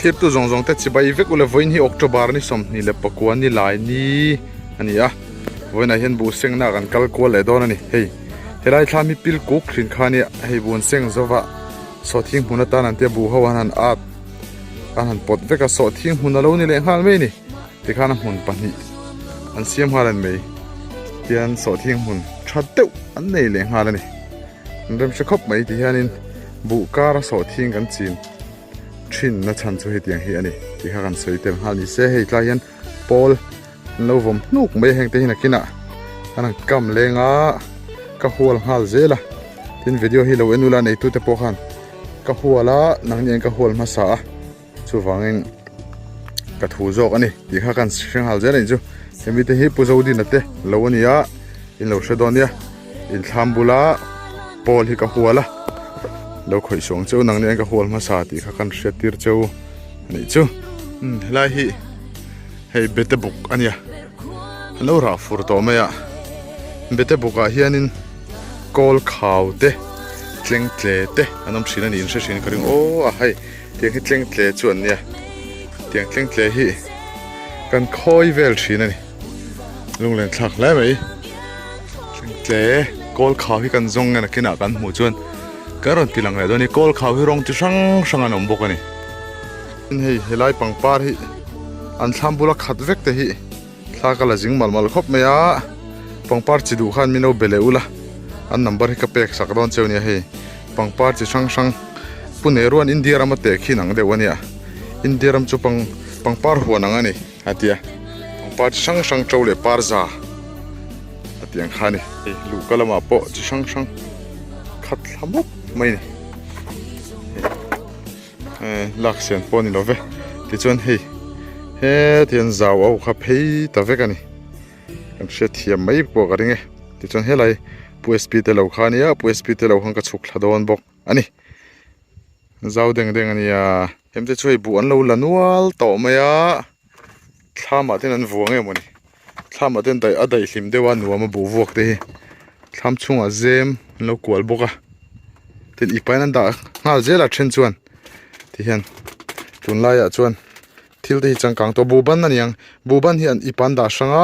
คลิปตัวจงแต่จิบายเวกุเลวันที่Octoberนี่สมนี่เลปกวนนี่ลายนี่อันนี้วันนี้เห็นบูเซงนักันกัลกวลเลยดอนนี่เฮ้ยเฮลัยทามีปิลกุกสินค้านี่ให้บูเซงจว่าสอดทิ้งหุ่นตานันเตียบูฮาวันอัดอันปดเวกสอดทิ้งหุ่นเรานี่เลยฮาลไม่นี่ที่ข้าน้ำหุ่นปนี่อันเสียมฮาลันไม่เตียนสอดทิ้งหุ่นชัดเต้อันนี่เลยฮาลันนี่เริ่มจะคบไม่ที่ฮานินบูการสอดทิ้งกันจีนชินนัชันสุเหตียงเฮียนี่ที่ข้ากันสวยเต็มฮานี่เสียให้กลายยันปอลเราผมนุกไม่แห้งแต่หินักกินอันนั้นกำเลงก็หัวฮาลเจล่ะที่วิดีโอที่เราเอ็นดูแลในตู้เตปอกันก็หัวละนังเนียนก็หัวมาสาชูฟังเองกระทูจอกอันนี้ที่ข้ากันเชียงฮาลเจนี่จูเห็นวิธีปุจจาดีนัดเตเราวันนี้อินเราเชดอนเนี่ยอินทำบุละปอลที่ก็หัวละเราคอยส่งเจ้านังเนี่ยก็หัวมาสาที่ข้ากันเชียติร์เจ้านี่จูไล่ให้เบตบุกอันนี้เราราฟูร์ตัวไม่เบตบุกเฮียนินกอลข่าวเตะเล่งเตะเตะอันนั้นสิ่งนั้นอินเสียงกระดิ่งโอ้ให้เตียงให้เล่งเตะจวนเนี่ยเตียงเล่งเตะฮีกันคอยเวลสิ่งนั้นลุงเล่นทักแล้วไหมเล่งเตะกอลข่าวที่กันจงกันกินกันหมู่จวนก็รอนปีหลังเลยตอนนี้กอลข่าวที่ร้องจะช่างอันนั้นบอกกันนี่ให้ไล่ปังปาร์ฮีอันทำบุรักขัดเวกเตะฮีถ้าก็ละจิงmalครบไหมปังปาร์จิดูขันมิโนเบลอุละอันนัมเบอร์ให้กับเป็กสักดอนเจ้าเนี่ยให้ปังปาร์จิช่างปุ่นเอรวนอินเดียรามาเตะขี้หนังเดี๋ยววันนี้อินเดียรามจูปังปาร์หัวหนังอันนี้อาทิตย์ปังปาร์จิช่างเจ้าเล่ปาร์ซ่าอาทิตย์ยังขันนี่ลูกก็ละมาโปะจิช่างขัดทำบุกไม่นี่ลักเสียนปนี่เราเว้ที่จวนเฮ้ที่อันจะเอาขับเฮ้ตะเวกันนี่กันเสียเทียมไม่บอกกันไงที่จวนเฮ้ไรผู้เอสพีเตลเอาขานี่ผู้เอสพีเตลเอาหังกระชุกหลาดอนบอกอันนี้จะเอาเด้งอันนี้เห็นจะช่วยบุอันเราละนัวต่อมาถ้ามาที่นั่นวัวไงมันนี่ถ้ามาที่นั่นได้ลิมเดวันนัวมาบุวกเด้ทำช่วงเจมเรากวลบอกที่อีไปนั่นด่างาเจล่ะเช่นจวนที่เห็นจวนไล่จวนทิลที่จังกังตัวบูบันนั่นยังบูบันที่อันอีปันด่าช่าง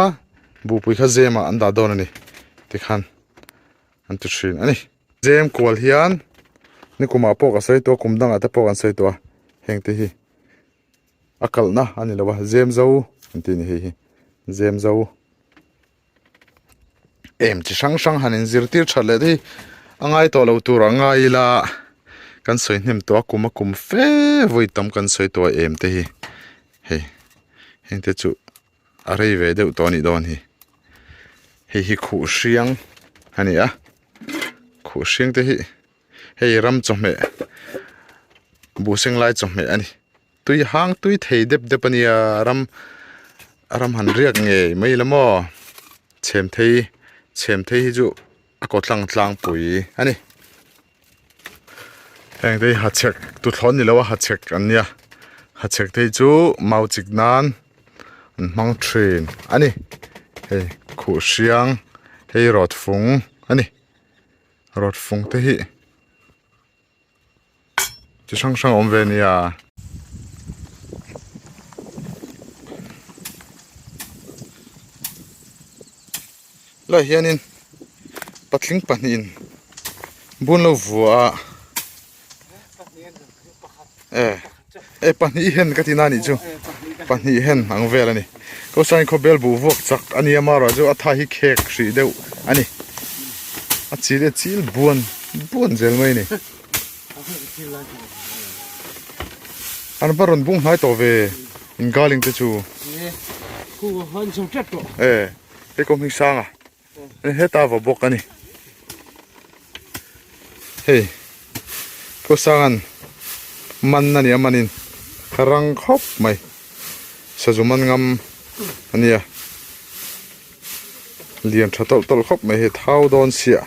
บูปุยข้าเจมาอันด่าโดนนี่ที่ขันอันตุชินอันนี้เจมกวลเฮียนนี่กูมาปอกใส่ตัวกุมดังอาจจะปอกกันใส่ตัวเฮงที่ฮีอักลนะอันนี้ละวะเจมเจ้าอันที่นี่ฮีเจมเจ้าจะช่างหันอินซิร์ติร์ชัดเลยที่อังไงตัวเราตัวอังไงละกันสวยเนียมตัวกุมเฟวุ่ยตั้มกันสวยตัวที่ฮีเฮงที่จู่อะไรเวเดอตัวนี้โดนฮีคู่เสียงอันนี้คู่เสียงที่ฮีรำจมเมบูเซงไล่จมเมอันนี้ตุยหางตุยเทเด็บนี่รำหันเรียกไงไม่ละมั่วเชมที่จู่กดลังปุ๋ยอันนี้เองที่หัดเช็คตุท้อนนี่แล้วว่าหัดเช็คอันเนี้ยหัดเช็คที่จู่เมาจิกนานมังเทรนอันนี้คู่เสียงรถฟงอันนี้รถฟงที่จะช่างอมเวเนียแล้วเฮียนินปัดลิงปัดนินบุญเราวัว pani hen ka tinani chu pani hen ang vela ni ko sain kho bel bu vok chak ani amara jo atha hi khek hri deuh ani a chile chil buan zel mai ni an baron bung hai to ve in galing te chu ku han som chat to e kom hi sanga he ta va bok ani hey ko sangan man na ni amanin rang khop mai sa zuman ngam ania lian thatol tol khop mai he thau don sia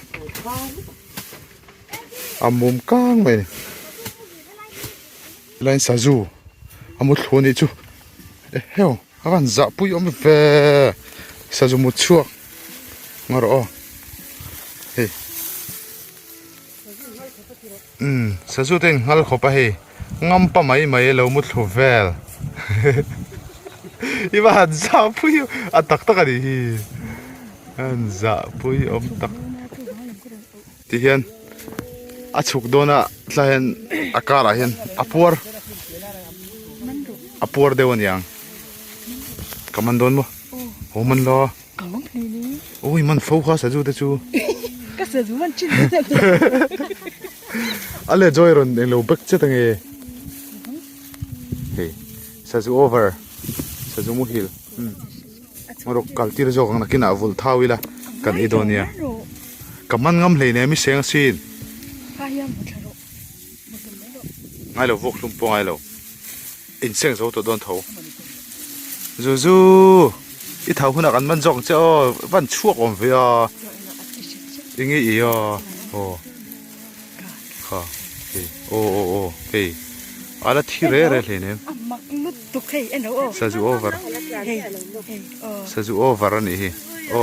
amum kang mai lain sa zu amut thoni chu heo akan za pui om ve sa zu mut chuak ngaro hey sa zu teng hal khopa he ngam pa mai lo mut thu vel iba za pui atak tak ani hi an za pui om tak ti hian achuk dona tlahen akara hian apuar dewan yang kaman don mo o man lo oi man fo kha sa zu te chu ka sa zu man chin ale joy ron en lo bek che tange hey sa zu over sa zu mu hil marok kaltir jo gang nakina vul thawila kan idonia kaman ngam hle ne mi seng sin ngai lo vok lum po ngai lo in seng zo to don tho zu i thau huna kan man jong che o van chuak om ve a ingi i a o kha hey o hey ala thi re hle ne mak lut to khei eno o sa zu over hey sa zu over ani hi o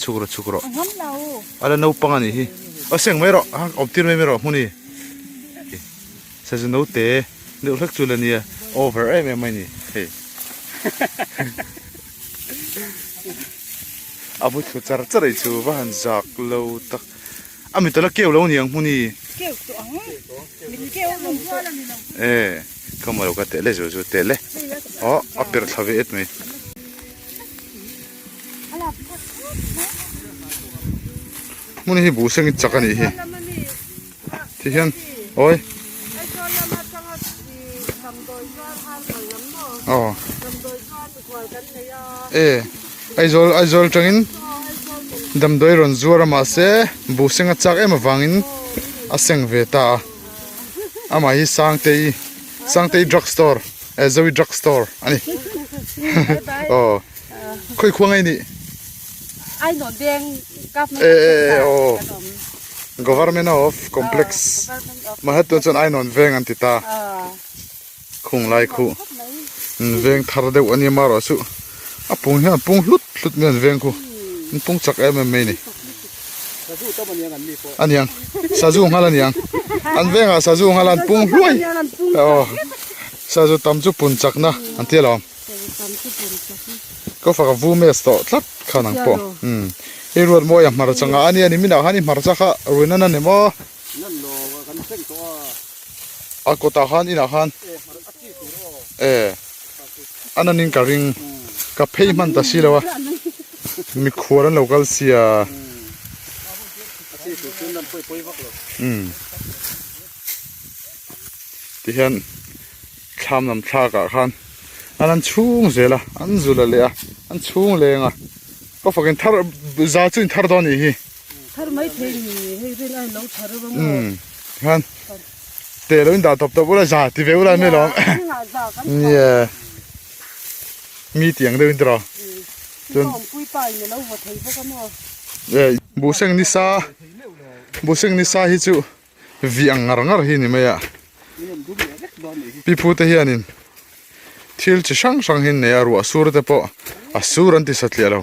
chukro ngam lao ala no pang ani hi a seng mai ro optir mai ro huni sa zu no te no lak chulania over mai ni hey abu chu char chu ban zak lo tak ami to la keu lo ni ang huni keu to ang min keu lo zo la ni lo kamaro ka tele zo tele apir thawe et mai ala muni hi bu seng chakani hi ti hian oi ai zol tangin dam doi ron zuara ma se bu senga chak em awangin a seng ve ta ama hi sangtei drugstore Zoe drugstore ani khoi khuangai ni ai no deng government of complex mahatun chon ai non veng antita khung lai khu veng thar deuh ani maro su apung hian pung hlut men veng khu pung chak em mai ni aniang sazu ngalan yang an venga sazu ngalan pung hloi sazu tam chu pun chak na an tialom ko fa vu mes to tlat khanang po e ruat mo ya mar changa ani mina hani mar chakha ruina na nemo akota han ina han ananin ka ring ka payment ta silawa mi khoran local sia ti hian thlam nam thla ka khan anan chung zela an zula le an chung lenga ko fakin thar za chuin thar doni hi thar mai thei ni hei rin ai lo thar ba mo han te lo inda top top ula za ti ve ula me lo yeah mi tiang de indra chun pui pai ni lo wa thei ba ka mo bu seng ni sa hi chu viang ngar hi ni maya pipu te hianin thil chi sang hin ne arwa sur te po asur anti satlia lo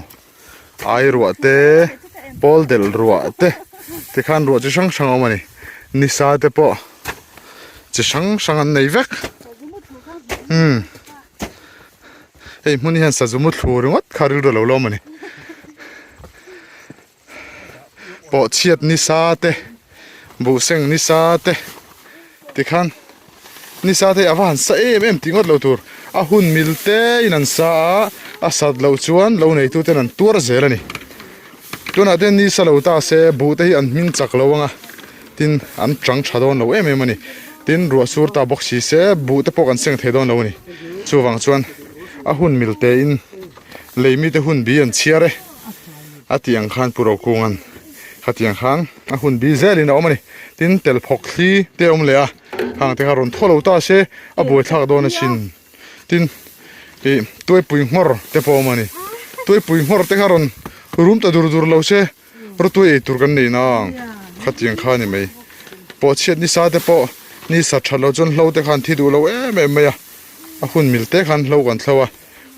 ai ruwa te pol del ruwa te khan ruwa chi sang omani ni sa te po chi sang an nei vek ei muni han sa zumut thurungot kharil do lo mani po chiat ni sa te bu seng ni sa te ติคันนี่ซาเทอวันสะเอ็มติงอดเราตัวหุ่นมิลเตนันซาสัตว์เราชวนเราในตัวเตนันตัวเซลนี่ตัวนั้นเดนนี่สเราตาเซบูเตอันมินจักเราวงตินอันจังชาดอนเรามันนี่ตินรัวสูร์ตาบ็อกซีเซบูเตปกันเสียงเทดอนเรานี่ชัววังชวนหุ่นมิลเตอินเลยมีแต่หุ่นบีอันเชียร์เตียงขันปุโรกุงันเตียงขันหุ่นบีเซลินเอามันนี่ตินเตลพกลีเตอมเลยห่างแต่การุนทั่วเราตาเซบัวทักโดนชินตินตัวปุยหัวเตปอมันนี่ตัวปุยหัวแต่การุนรูมตาดูเราเซรถตัวตุรกันนี่นะเตียงขันนี่ไหมพอเช็ดนี่ซาเตปอนี่สัตว์เราจนเราแต่ขันที่ดูเราไม่หุ่นมิลเตขันเรากันเท่า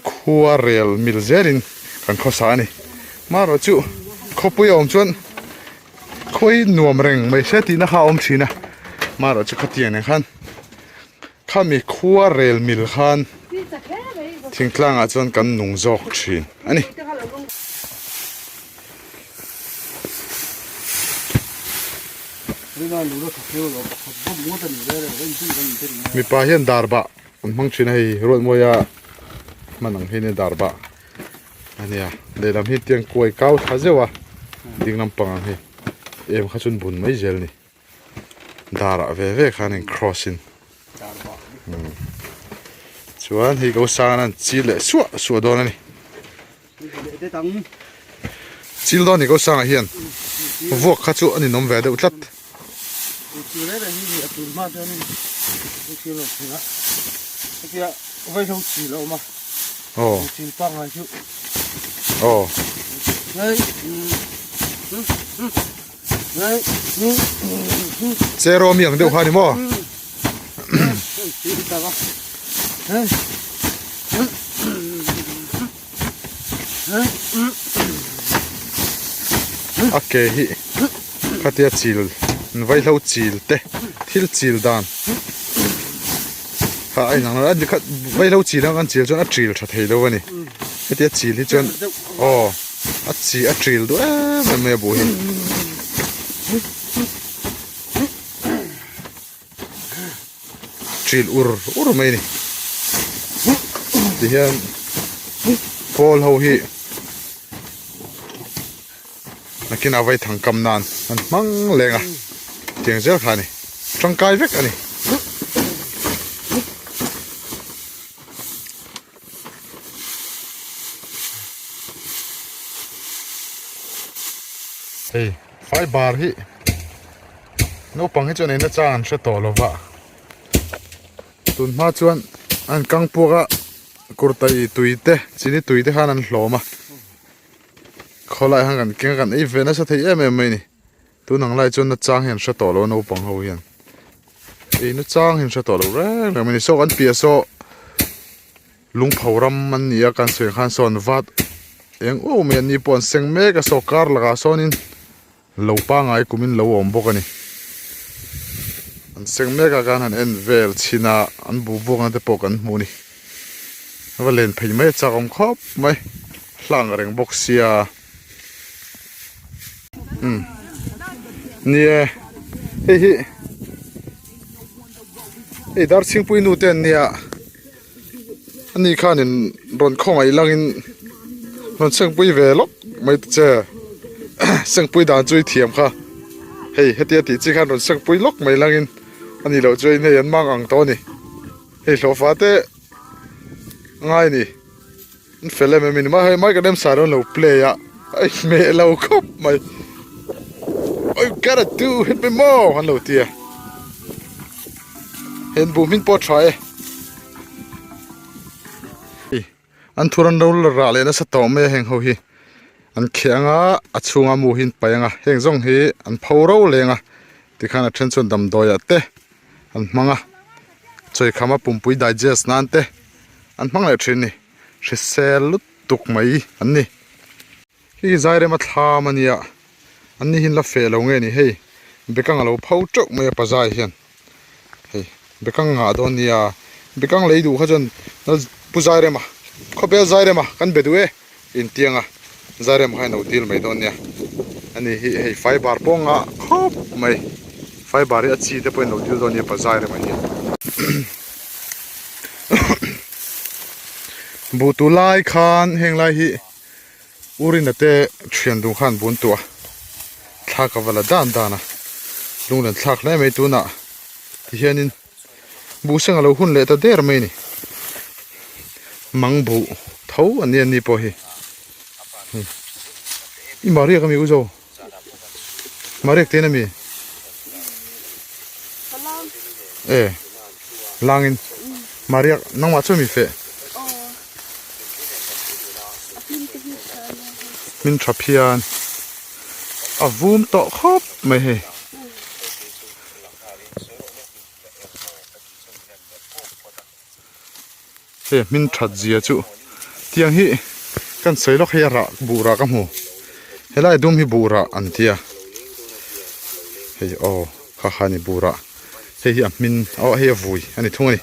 คัวเรลมิลเซลินกันข้อสานี่มาเราจู่เขาปุยอมชวนคุยหน่วมเร่งไม่ใช่ที่นักข่าวอมชีนะมาเราจะขัดเตียงในขันข้ามีคัวเรลมิลขันทิ้งกลางอาจารย์กันนุ่งจอกชีนอันนี้มีปลาเห็นดาร์บะมังชินให้รถมวยมันนังเห็นดาร์บะอันนี้เดี๋ยวเราให้เตียงกล้วยเก้าท่าเจ้าวะดิ้งน้ำปังให้ข้าชนบุญไม่เจลนี่ดาร์บเว่ข้านี่ crossing ชวนให้เขาสร้างนั่นจิลสัวโดนนี่จิลโดนนี่เขาสร้างเฮียนพวกข้าชูอันนี้น้องแวดอุตลัดโอ้เซโรมีอย่างเดียวข้านี่มั้งโอเคฮิข้าเทียจิลไว้เราจิลเตะทิลจิลดานข้าไอ้หนังนั้นไว้เราจิลแล้วกันจิลจนอัดจิลชัดเห็นแล้ววะนี่ข้าเทียจิลที่จนอัดจิลด้วยมันไม่บุญจิลอุรไม่นี่ที่เห็นพอลเขาฮินักกินเอาไว้ทางกำนันมันมั่งแรงเตียงเจ้าขานี่จังกายเวกอันนี้เฮ้ยไฟบาร์ฮิโน้ปังให้จนเอ็นจานเชตโตลวะตุนมาชวนอันกังพวกกุรตายตุยเตจินี่ตุยเตขานันหลอมาเขาไล่ห่างกันเก่งกันไอ้เวนัสที่ไม่นี่ตัวหนังไล่จนนัดจ้างเห็นชะตอโลโนปังเขาเห็นไอ้นัดจ้างเห็นชะตอโลแรงแต่มันนี่โซ่กันเปียโซ่ลุงเผารำมันนี่อาการเสียงขันสอนวัดเองโอ้เมียนี่ปอนเสียงเมกโซคาร์ละกาโซนินเหลวปังไอ้กุมินเหลวอมบกันนี่อันเสียงเมกอาการหันเอ็นเวลชินาอันบูบกันแต่ปกันมูนี่ว่าเล่นเพย์ไม่จักอมครบไหมหลังเร่งบ็อกเซียนี่เฮ้ยดาร์ซิงปุยนูเตนเนี่ยอันนี้ข้านี่รอนข้องไอ้ลังอินรอนเสียงปุยเวลอกไม่เจอเสียงปุยด่านจุยเทียมค่ะเฮ้ยเฮียตีจีข้ารอนเสียงปุยล็อกไม่ลังอินอันนี้เราจุยเนี่ยยันมังอังโตนี่เฮ้ยโซฟาเต้ง่ายนี่มันเฟลเลยไม่มาให้ไม่ก็เดิมสารเราเพลย์อะไอ้เมย์เราครบไม่I gotta do hit me more ฮัลโหลเตียเห็นบูมินปอดใช้อันทุรันเราละราเลยนะสตอมไม่เห็นเขาฮีอันเขียงอัดชูงามูหินไปยังเห็นจงฮีอันเผาเราเลยที่ข้านัดเชิญชวนดำดอยเตะอันมังช่วยข้ามาปุ่มปุยได้เจสนั่นเตะอันมังเลยทรินนี่เชสเซลลุตุกไม่อันนี้ที่ใจเรมาทามันเนี่ยอันนี้หินละเฟลงเงี้ยนี่เฮ้ยเบกังเราเผาจุกไม่ปะใจเห็นเฮ้ยเบกังหาโดนเนี่ยเบกังเลยดูเขาจนนั่นผู้ใจเรมาเขาเบลใจเรมากันเบดูอินเตียงใจเรมาให้เราดีลไม่โดนเนี่ยอันนี้เฮ้ยไฟบาร์ปงครบไม่ไฟ bari a chi te point lo dil don ye pa zai re ma ni bu tu lai khan heng lai hi urin ate thian du khan bun tu thla ka wala dan dana lung lan thak lai mai tu na ti hianin bu sang lo hun le ta der mai ni mang bu thau an ni po hi i mari ka mi uzo mari te na mi langin mari nang ma chu mi fe min trapian a vum to khop mai he min that zia chu tiang hi kan sei lok he ra bura ka mu helai dum hi bura an tia hei kha khani bura hei min he vui ani thungani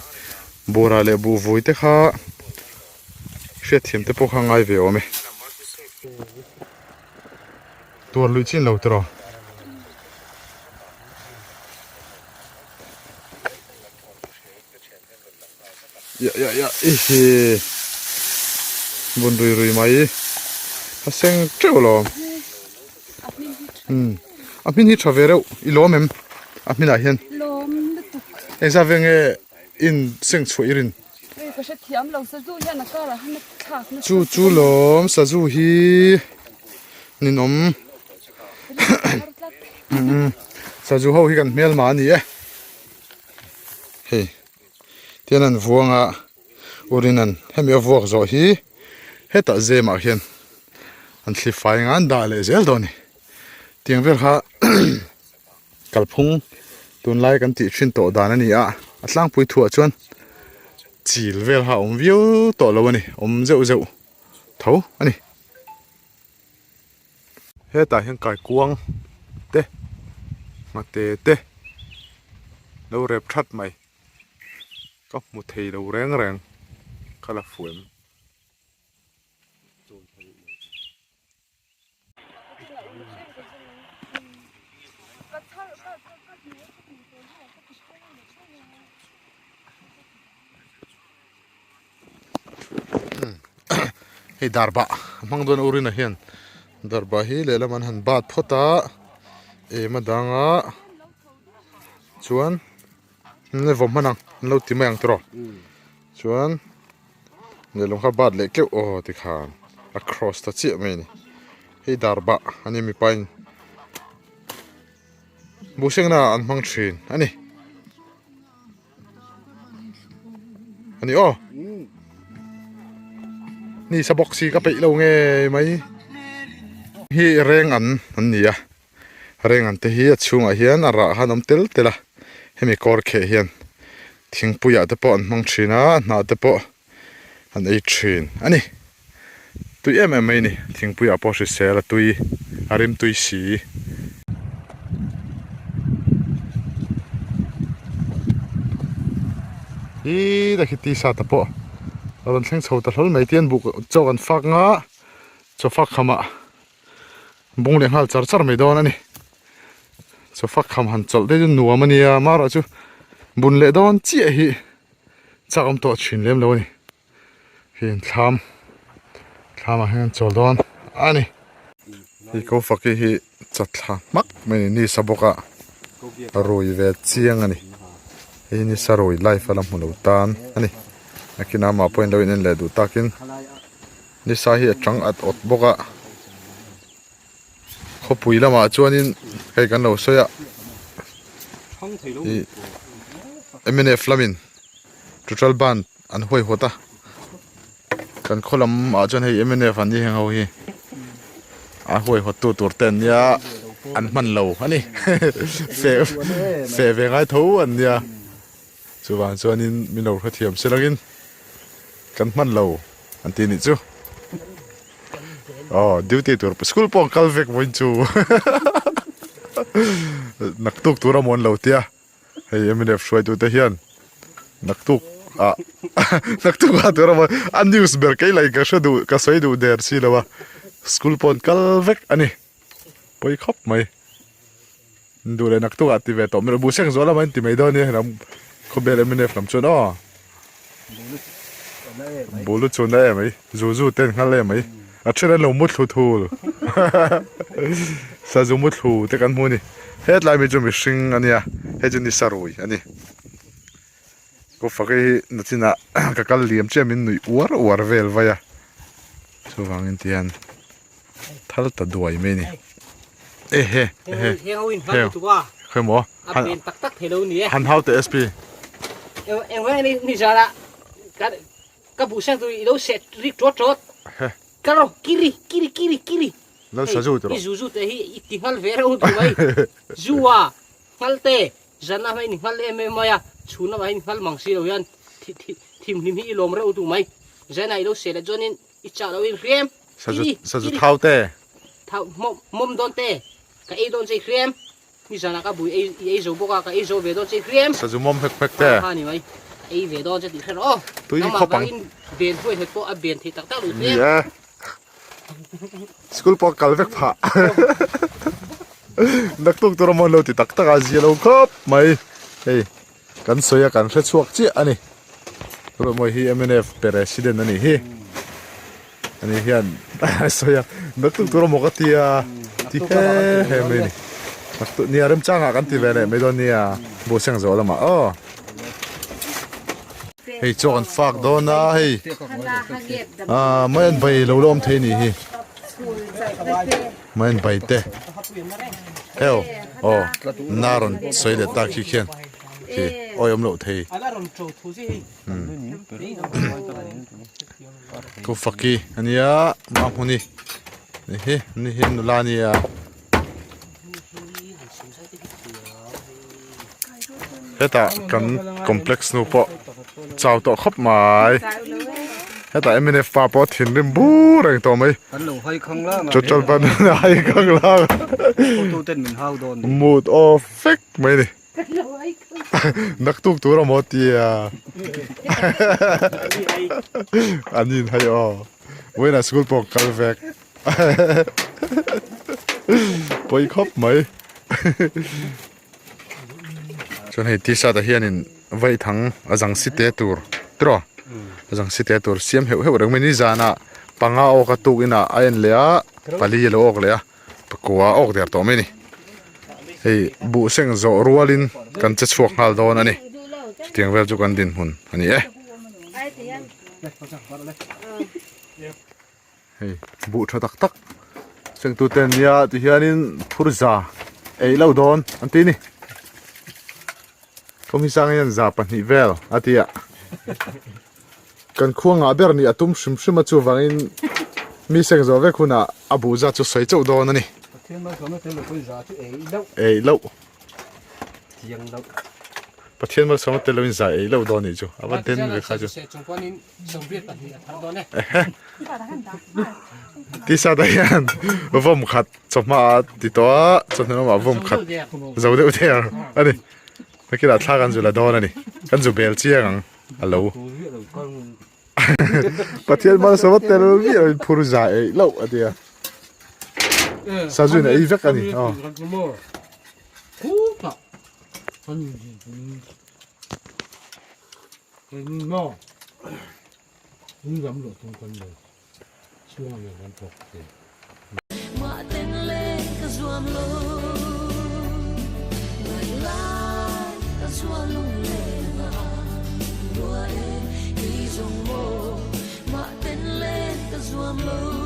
bura le bu vui te kha hriat thiam te po kha ngai ve ome tur lui chin lo tro ya bun rui rui mai a seng trelo a min hi travero I lo mem a min a hian lom na tu esa venge in seng chuirin ka sha thiam lo sa zu hian na ka ra han thak na chu lom sa zu hi ninom sa zu ho hi kan mel ma ni hei tianan vuanga urinan hemi vuak zo hi heta zema hian an thlifai ngan da le zel doni tiang vel kha kalphung tun lai kan ti thin to dan ani a atlang pui thu chuan chil vel ha view to lo ani zeu zeu tho ani heta hian kai kuang te mate te lo rep that mai có một thầy đầu ráng ràng khá là phù hi darba mang don urin a hian darba hi lela man han bat phota e madanga chuan ne vom manang lo ti mang tro chuan ne long kha bat le ke ti khan across ta chi mai ni hi darba ani mi pain bu seng na an mang thin ani ni sa boxi ka pe lo nge mai hi reng an nia reng an te hi achunga hian ara hanom tel tela hemi kor khe hian thingpuya te po an mang thina na te po an ei thin ani tui em mai ni thingpuya po si sela tui arim tui si hi da khiti sa ta po ron thleng chho ta hlol mai tian bu chaw an fak nga cho fak khama bung le hal char char mai don ani cho fak kham han chol de nuam ania mara chu bun le don chi hi chakam to thin lem lo ni hin thlam a hen chol don ani hi ko faki hi chatla mak mai ni saboka roi ve chiang ani hi ni saroi life alam hulo tan ani akina ma point lo in le du takin ni sa hi atang at ot boka khopui lama chuanin kai kan lo soya emene flamin total ban an hoi hota kan kholam a chon hei emene fan ni heng ho hi a hoi hot tu tur ten ya an man lo ani fe ve ngai tho an ya chuwan chuanin min lo khathiam selagin kan man lo an ti ni chu duty tur school pong kalvek moin chu naktuk tura mon lo tia hei emene shoi tu te hian naktuk naktuk tura mon an news ber kai lai ka shadu ka soi du der si lawa school pon kalvek ani poi khop mai ดูเลยนักตุกอัติเวตอมเราบูเซงโซละมันติไม่ได้เนี่ยเราเขาเบลเมเนฟลำชนอ๋อบูลุชนได้ไหมจูเต้นขันเลยไหมอัจฉริยะเรามุดทูซาจูมุดทูแต่กันมูนี่เฮ็ดลายมีจุมิชิงอันเนี้ยเฮ็ดจุนิสารุยอันนี้ก็ฟักให้นัดนะก็กัลเลียมเจ้ามินนุยอวร์เวลไว้อะสว่างอินเดียนทัลตัดด้วยไหมนี่เฮ้เฮาวินฟังตัวว่าเคยหมอเป็นตักเฮโลนี่หันเท้าเตสพีเอ็งว่านี่จะละกับผู้เชี่ยวตัวอีโลเสร็จริกจดก็เรากิริแล้วซาจูตัวนี่จูแต่ฮีติฮัลเวราอุตัวไว้จูว่าฮัลเตจันน่ะไม่นี่ฮัลเอ็มเอ็มมาชูน่ะไม่นี่ฮัลมังซีเรายันทีมนี่ลมเราอุตัวไหมจันน่ะอีโลเสร็จแล้วจนนี่อิจฉาเราอินเครียมซาจูเท้าเตมุมโดนเตก็ไอ้โดนใจเครียมนี่จันน่ะก็บุยไอ้โจบอกก็ไอ้โจเวโดนใจเครียมซาจูมุมเพ็กเตนี่ไหมไอ้เวโดนจะติดแค่อ๋อตัวนี้เขาปังเบียนถ้วยเห็ดโป๊ะเบียนที่ตักหรือเนี่ยสกุลปอกกัลเวกผ่านักตุกตัวมันเราติดตักอาเซียเราครับไม่เฮ้ยกันสวยกันเช็ดสวกจีอันนี้ตัวมันฮีเอ็มเอฟเปรสิเดนอันนี้ฮีอันนี้ฮีอันสวยนักตุกตัวมันก็ที่ที่เฮ้ไม่นี่นักตุกนี่เริ่มจ้างกันที่เวลไม่โดนนี่บูเซงโซละมาอ๋อเฮ้ยจอนฝากโดนนะเฮ้ยไม่ไปเราล้มเทนี่เฮ้ยไม่ไปเตะเอ้าโอ้นารอนสวยเด็ดตาขี้เขียนเฮ้ยโอ้ยมโลเทกูฟักกี้อันนี้มาพูนี่นี่เฮ้ยนี่เห็นนุลานี่เฮ้ยแต่กันคอมเพล็กซ์นูปะเจ้าตัวครบหมายเฮ้ยแต่ไม่ได้ฟ้าปอถิ่นริมบูแรงตัวไหมจุดจนปันให้ข้างล่างมูดออฟเฟกไหมนี่นักตุกตัวเราหมดที่อันนี้ให้อ๋อเว้ยนะสกุลปอกกัลเวกไปครบไหมจนให้ที่ชาติเฮียนินไว้ทั้งอาจังสิเตตูร์ตรออาจังสิเตตูร์เสียมเหวเรื่องไม่นิจานะปังอาออกตุกินะไอ้เลี้ยปลีโลออกเลี้ยปกัวออกเดียร์ตัวไม่นี่เฮ้ยบุเซงโจรัวลินกันจะชวกฮัลโดนั่นนี่เตียงเวลจุกันดินหุ่นอันนี้เฮ้ยบุชตักตักเซงตัวเต็นเนี่ยที่เฮียนินพูดจาเอ้ยเล่าโดนอันที่นี่ก็มีสังเกตจับปันนี่เวลอาทิตย์กันควงอาเบอร์นี่ตุ้มชิมมาจูวังอินมีเสียงโจเวคุณอาบูจัดจุดสวยจุดโดนนี่เอ้ยเล่าประเทศมันสมัติเล่าอินจ่าเอ้ยเล่าโดนนี่จูอาวันเดินไปข้าจูที่สาดยันวอมขัดสมมาติดตัวจนนั้นว่าวอมขัดจะเอาเดี๋ยวเที่ยงอันนี้ไม่คิดว่าท่ากันจุดละโดนนี่กันจุดเบลเชียงฮัลโหลประเทศมันสมัติเล่าวิเป็นผู้รู้จักเล่าอะไรอ่ะซาจุนไอ้เวกันนี่อ๋อHãy subscribe cho kênh Ghiền Mì Gõ để không bỏ lỡ